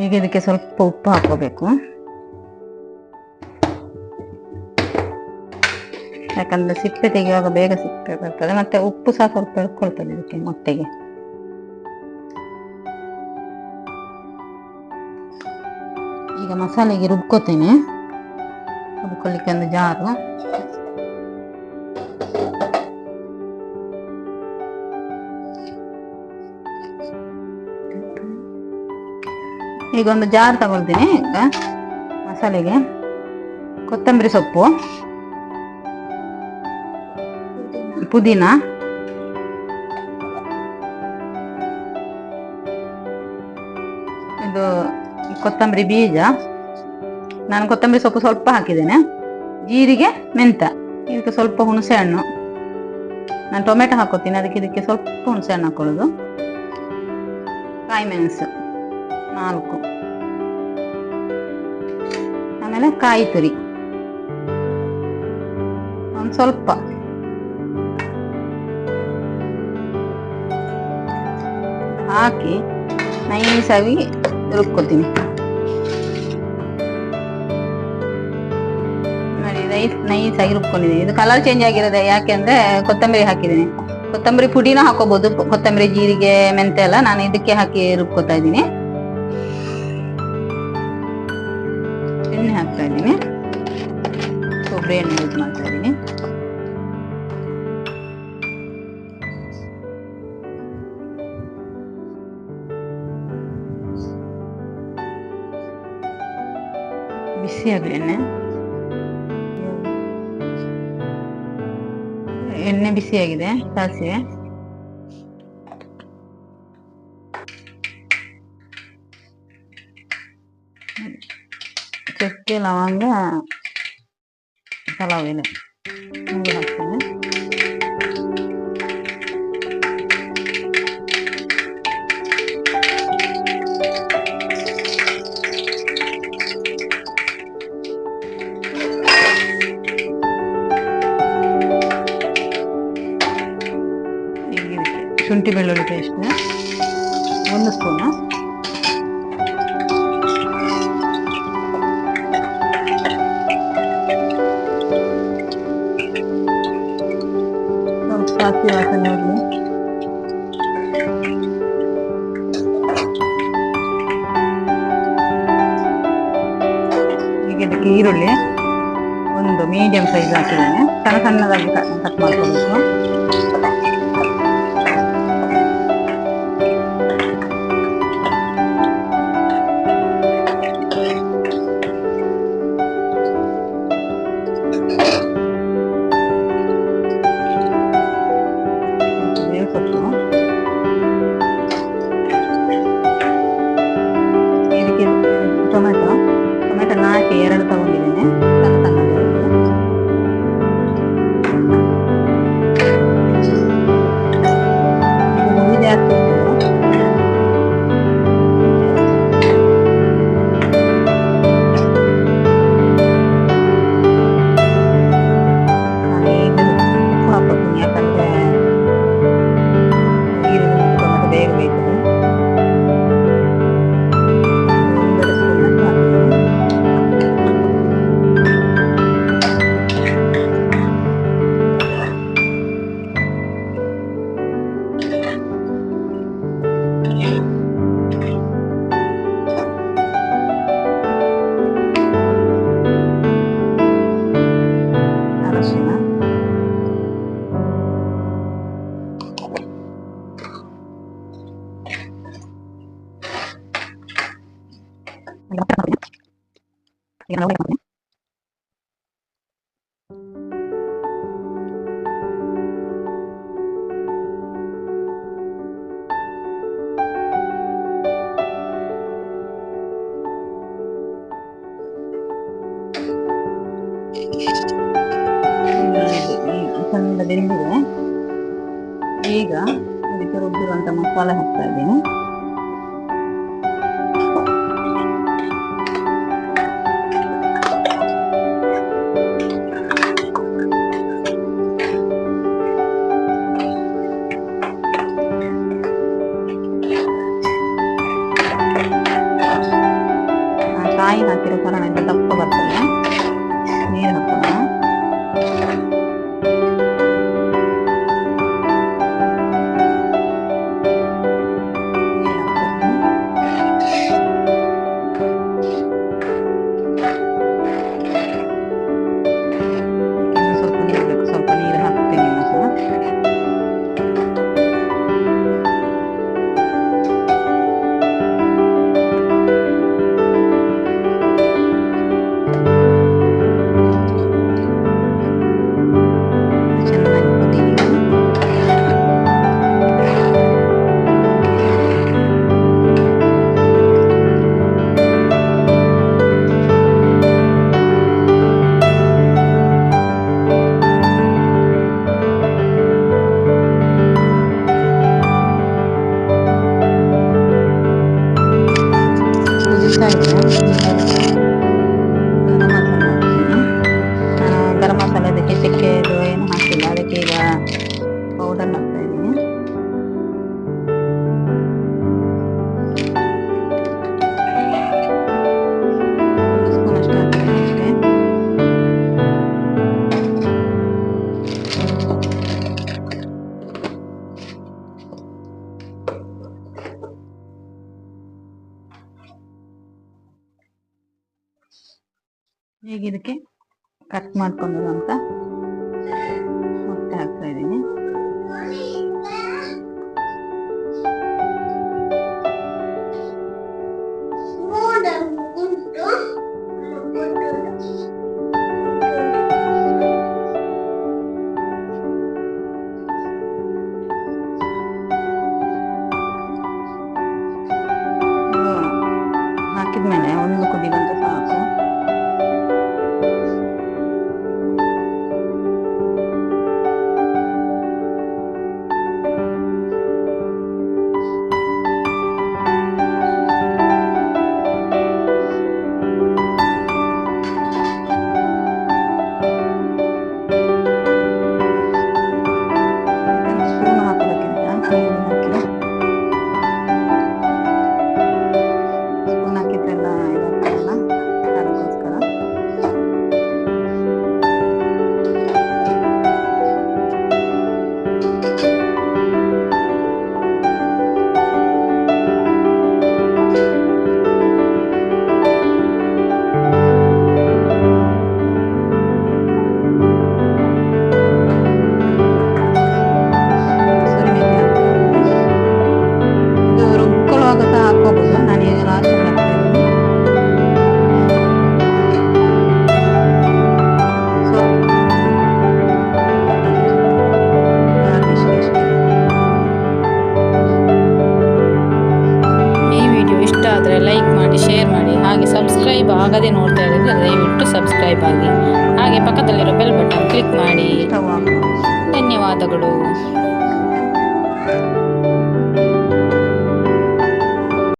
ಈಗ ಇದಕ್ಕೆ ಸ್ವಲ್ಪ ಉಪ್ಪು ಹಾಕೋಬೇಕು, ಯಾಕಂದ್ರೆ ಸಿಪ್ಪೆ ತೆಗೆಯುವಾಗ ಬೇಗ ಸಿಪ್ಪೆ ಬರ್ತದೆ, ಮತ್ತೆ ಉಪ್ಪು ಸಹ ಸ್ವಲ್ಪ ಎಳ್ಕೊಳ್ತದೆ ಇದಕ್ಕೆ ಮೊಟ್ಟೆಗೆ. ಈಗ ಮಸಾಲೆಗೆ ರುಬ್ಕೋತೇನೆ. ರುಬ್ಕೊಳ್ಳಿಕ್ಕೆ ಒಂದು ಜಾರು, ಈಗ ಒಂದು ಜಾರ್ ತಗೊಳ್ತೀನಿ. ಈಗ ಮಸಾಲೆಗೆ ಕೊತ್ತಂಬರಿ ಸೊಪ್ಪು, ಪುದೀನ, ಇದು ಕೊತ್ತಂಬರಿ ಬೀಜ, ನಾನು ಕೊತ್ತಂಬರಿ ಸೊಪ್ಪು ಸ್ವಲ್ಪ ಹಾಕಿದ್ದೇನೆ, ಜೀರಿಗೆ, ಮೆಂತ, ಇದಕ್ಕೆ ಸ್ವಲ್ಪ ಹುಣಸೆ ಹಣ್ಣು, ನಾನು ಟೊಮೆಟೊ ಹಾಕೋತೀನಿ, ಅದಕ್ಕೆ ಇದಕ್ಕೆ ಸ್ವಲ್ಪ ಹುಣಸೆ ಹಣ್ಣು ಹಾಕೊಳ್ಳೋದು, ಕಾಯಿ ಮೆಣಸು 4, ಆಮೇಲೆ ಕಾಯಿ ತುರಿ ಒಂದು ಸ್ವಲ್ಪ, ಹಾಕಿ ನೈಸಾಗಿ ರುಬ್ಕೋತೀನಿ. ನೋಡಿ ನೈಸಾಗಿ ರುಬ್ಕೊಂಡಿದ್ದೀನಿ. ಇದು ಕಲರ್ ಚೇಂಜ್ ಆಗಿರೋದೆ, ಯಾಕೆಂದ್ರೆ ಕೊತ್ತಂಬರಿ ಹಾಕಿದ್ದೀನಿ. ಕೊತ್ತಂಬರಿ ಪುಡಿನ ಹಾಕೋಬಹುದು, ಕೊತ್ತಂಬರಿ, ಜೀರಿಗೆ, ಮೆಂತೆ ಎಲ್ಲ. ನಾನು ಇದಕ್ಕೆ ಹಾಕಿ ರುಬ್ಕೋತಾ ಇದ್ದೀನಿ. ಎಣ್ಣೆ ಹಾಕ್ತಾ ಇದ್ದೀನಿ, ಕೊಬ್ಬರಿ ಎಣ್ಣೆ ಯೂಸ್ ಮಾಡ್ತಾ ಇದ್ದೀನಿ. ಬಿಸಿಯಾಗಲಿ ಎಣ್ಣೆ ಬಿಸಿಯಾಗಿದೆ. ಸಾಸಿವೆ, ಚಕ್ಕೆ, ಲವಂಗ, ಪಲಾವ್ ಎಲೆ ಹಾಕ್ತೇನೆ. ಶುಂಠಿ ಬೆಳ್ಳುಳ್ಳಿ ಪೇಸ್ಟ್ 1 ಸ್ಪೂನು, ಸ್ವಲ್ಪ ಹಸಿ ವಾಸನೆ ಹೋಗಲಿ. ಈಗ ಇದಕ್ಕೆ ಈರುಳ್ಳಿ ಒಂದು ಮೀಡಿಯಂ ಸೈಜ್ ಹಾಕಿದ್ದೇನೆ, ಸಣ್ಣದಾಗಿ ಕಟ್ ಮಾಡ್ಕೊಳ್ಬೇಕು. ಇದಕ್ಕೆ ಟೊಮೆಟೊ 4 2 ತಗೊಂಡಿದ್ದೇನೆ, ಸಣ್ಣದಾಗಿ. ಚಂದ ಬೆಂದಿದೆ. ಈಗ ಇದಕ್ಕೆ ರುಬ್ಬಿರುವಂತ ಮಸಾಲೆ ಹಾಕ್ತಾ ಇದ್ದೀನಿ. ಇದಕ್ಕೆ ಕಟ್ ಮಾಡ್ಕೊಂಡು ಅಂತ ಮೊಟ್ಟೆ ಹಾಕ್ತಾ ಇದ್ದೀನಿ. ಹಾಕಿದ್ಮೇಲೆ ಒಂದು ಕುದಿಗಂತ ಸಾಕು. ಸ್ಪೂನ್ ಹಾಕೋದಕ್ಕಿಂತ ಸ್ಪೂನ್ ಹಾಕಿದ್ದೆಲ್ಲ ಇದಾಗ್ತದಲ್ಲ ಅದಕ್ಕೋಸ್ಕರ. ಹಾಕೋಬಹುದು. ನಾನು ಈಗ ಲಾಸ್ಟ್ ಈ ವಿಡಿಯೋ ಇಷ್ಟ ಆದರೆ ಲೈಕ್ ಮಾಡಿ, ಶೇರ್ ಮಾಡಿ, ಹಾಗೆ ಸಬ್ಸ್ಕ್ರೈಬ್ ಆಗದೆ ನೋಡ್ತಾ ಇದ್ದರೆ ದಯವಿಟ್ಟು ಸಬ್ಸ್ಕ್ರೈಬ್ ಆಗಿ, ಹಾಗೆ ಪಕ್ಕದಲ್ಲಿರೋ ಬೆಲ್ ಬಟನ್ ಕ್ಲಿಕ್ ಮಾಡಿ. ಧನ್ಯವಾದಗಳು.